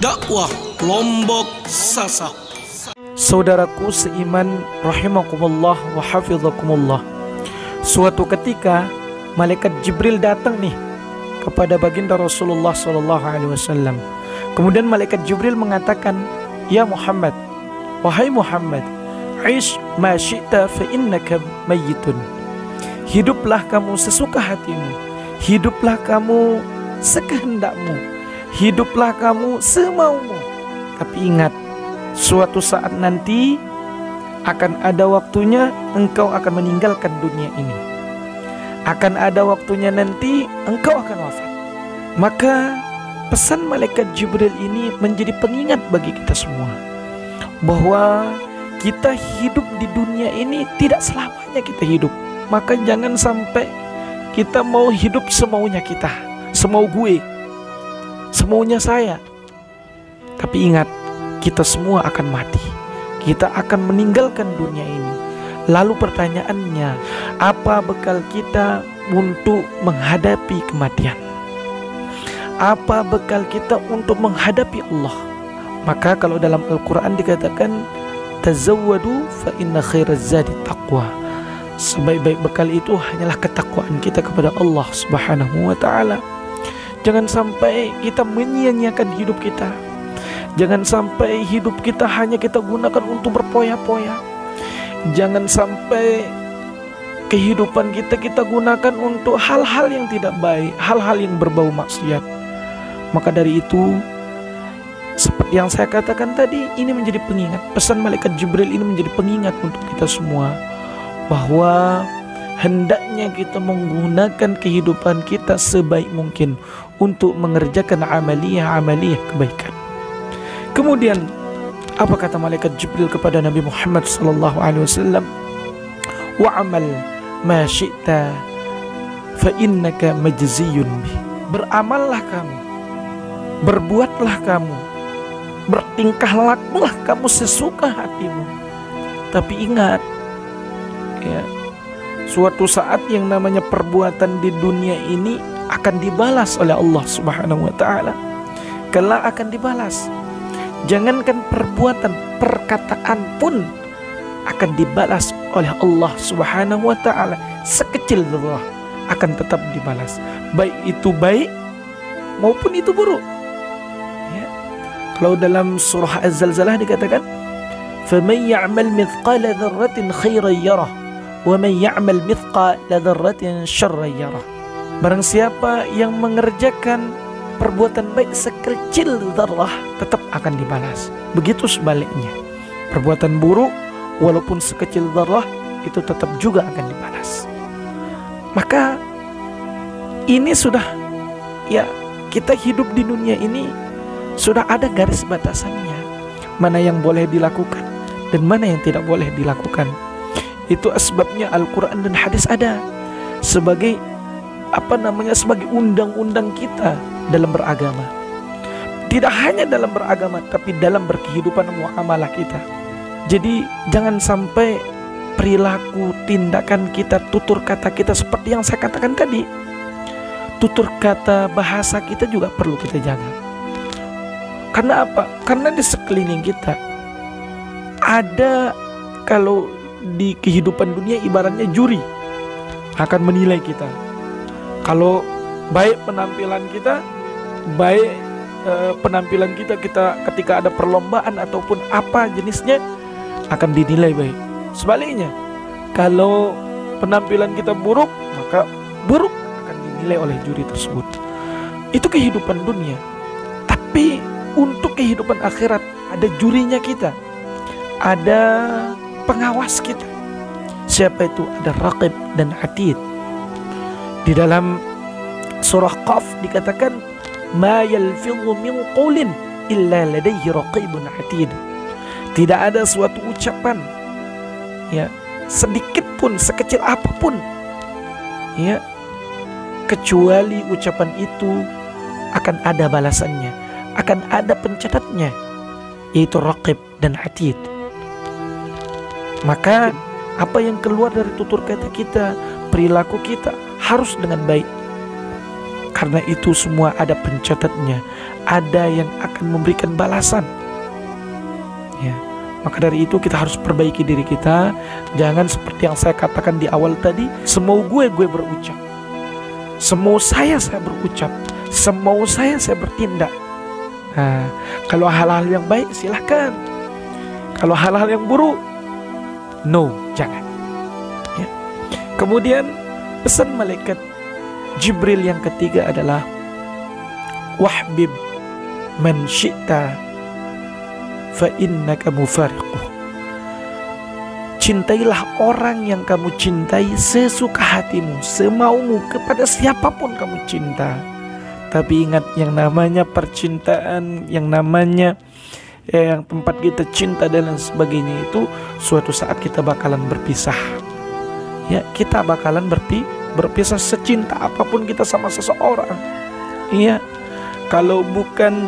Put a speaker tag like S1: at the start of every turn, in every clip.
S1: Dakwah Lombok Sasak.
S2: Saudaraku seiman rahimakumullah wa hafizakumullah. Suatu ketika malaikat Jibril datang nih kepada baginda Rasulullah SAW. Kemudian malaikat Jibril mengatakan, "Ya Muhammad, wahai Muhammad, ish ma syi'ta fa innaka mayyitun." Hiduplah kamu sesuka hatimu, hiduplah kamu sekehendakmu, hiduplah kamu semaumu. Tapi ingat, suatu saat nanti akan ada waktunya engkau akan meninggalkan dunia ini. Akan ada waktunya nanti engkau akan wafat. Maka pesan malaikat Jibril ini menjadi pengingat bagi kita semua, bahwa kita hidup di dunia ini tidak selamanya kita hidup. Maka jangan sampai kita mau hidup semaunya kita, semau gue, semaunya saya. Tapi ingat, kita semua akan mati. Kita akan meninggalkan dunia ini. Lalu pertanyaannya, apa bekal kita untuk menghadapi kematian? Apa bekal kita untuk menghadapi Allah? Maka kalau dalam Al-Quran dikatakan, tazawwadu fa inna khairaz zadi taqwa. Sebaik-baik bekal itu hanyalah ketakwaan kita kepada Allah Subhanahu wa ta'ala. Jangan sampai kita menyia-nyiakan hidup kita. Jangan sampai hidup kita hanya kita gunakan untuk berpoya-poya. Jangan sampai kehidupan kita gunakan untuk hal-hal yang tidak baik, hal-hal yang berbau maksiat. Maka dari itu, seperti yang saya katakan tadi, ini menjadi pengingat. Pesan malaikat Jibril ini menjadi pengingat untuk kita semua, bahwa hendaknya kita menggunakan kehidupan kita sebaik mungkin untuk mengerjakan amaliyah kebaikan. Kemudian apa kata malaikat Jibril kepada Nabi Muhammad SAW? Wa'amal ma syi'ta fa innaka majziyun bih. Beramallah kamu, berbuatlah kamu, bertingkah lakulah kamu sesuka hatimu. Tapi ingat, ya, suatu saat yang namanya perbuatan di dunia ini akan dibalas oleh Allah Subhanahu wa ta'ala. Kelak akan dibalas. Jangankan perbuatan, perkataan pun akan dibalas oleh Allah Subhanahu wa ta'ala. Sekecil dzarrah akan tetap dibalas, baik itu baik maupun itu buruk, ya. Kalau dalam surah Az-Zalzalah dikatakan, faman ya'mal mithqala dzarratin khairan yarah wa man ya'mal mithqala dzarratin syarran yarah. Barang siapa yang mengerjakan perbuatan baik sekecil dzarrah tetap akan dibalas. Begitu sebaliknya, perbuatan buruk walaupun sekecil dzarrah itu tetap juga akan dibalas. Maka ini sudah, ya, kita hidup di dunia ini sudah ada garis batasannya, mana yang boleh dilakukan dan mana yang tidak boleh dilakukan. Itu sebabnya Al-Quran dan hadis ada sebagai sebagai undang-undang kita dalam beragama. Tidak hanya dalam beragama, tapi dalam berkehidupan muamalah kita. Jadi jangan sampai perilaku, tindakan kita, tutur kata kita seperti yang saya katakan tadi. Tutur kata, bahasa kita juga perlu kita jaga. Karena apa? Karena di sekeliling kita ada, kalau di kehidupan dunia ibaratnya juri akan menilai kita. Kalau baik penampilan kita, baik penampilan kita ketika ada perlombaan ataupun apa jenisnya akan dinilai baik. Sebaliknya, kalau penampilan kita buruk, maka buruk akan dinilai oleh juri tersebut. Itu kehidupan dunia. Tapi untuk kehidupan akhirat ada jurinya kita, ada pengawas kita. Siapa itu? Ada Raqib dan Atid. Di dalam surah Qaf dikatakan, ma yalfidhu min qawlin illa ladayhi raqibun atid. Tidak ada suatu ucapan, ya, sedikit pun, sekecil apapun, ya, kecuali ucapan itu akan ada balasannya, akan ada pencatatnya, yaitu Raqib dan Atid. Maka apa yang keluar dari tutur kata kita, perilaku kita harus dengan baik. Karena itu semua ada pencatatnya, ada yang akan memberikan balasan. Ya, maka dari itu kita harus perbaiki diri kita. Jangan seperti yang saya katakan di awal tadi, semau gue berucap, semau saya berucap, semau saya bertindak. Nah, kalau hal-hal yang baik silahkan, kalau hal-hal yang buruk, no, jangan. Ya. Kemudian pesan malaikat Jibril yang ketiga adalah wahbib man syi'ta fa innaka mufariquh. Cintailah orang yang kamu cintai sesuka hatimu, semaumu, kepada siapapun kamu cinta. Tapi ingat, yang namanya percintaan, yang namanya yang tempat kita cinta dan lain sebagainya itu suatu saat kita bakalan berpisah. Ya, kita bakalan berpisah secinta apapun kita sama seseorang. Iya, kalau bukan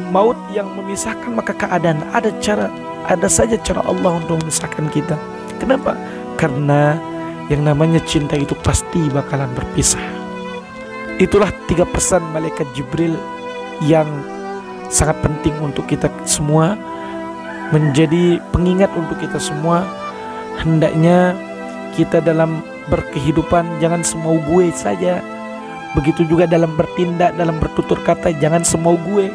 S2: maut yang memisahkan, maka keadaan ada saja cara Allah untuk memisahkan kita. Kenapa? Karena yang namanya cinta itu pasti bakalan berpisah. Itulah 3 pesan malaikat Jibril yang sangat penting untuk kita semua, menjadi pengingat untuk kita semua. Hendaknya kita dalam berkehidupan jangan semau gue saja. Begitu juga dalam bertindak, dalam bertutur kata, jangan semau gue.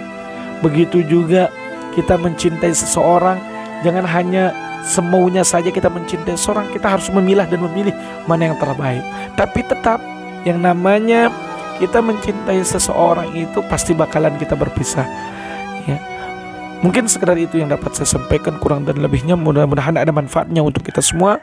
S2: Begitu juga kita mencintai seseorang, jangan hanya semaunya saja kita mencintai seseorang. Kita harus memilah dan memilih mana yang terbaik. Tapi tetap yang namanya kita mencintai seseorang itu pasti bakalan kita berpisah. Ya. Mungkin sekedar itu yang dapat saya sampaikan, kurang dan lebihnya mudah-mudahan ada manfaatnya untuk kita semua.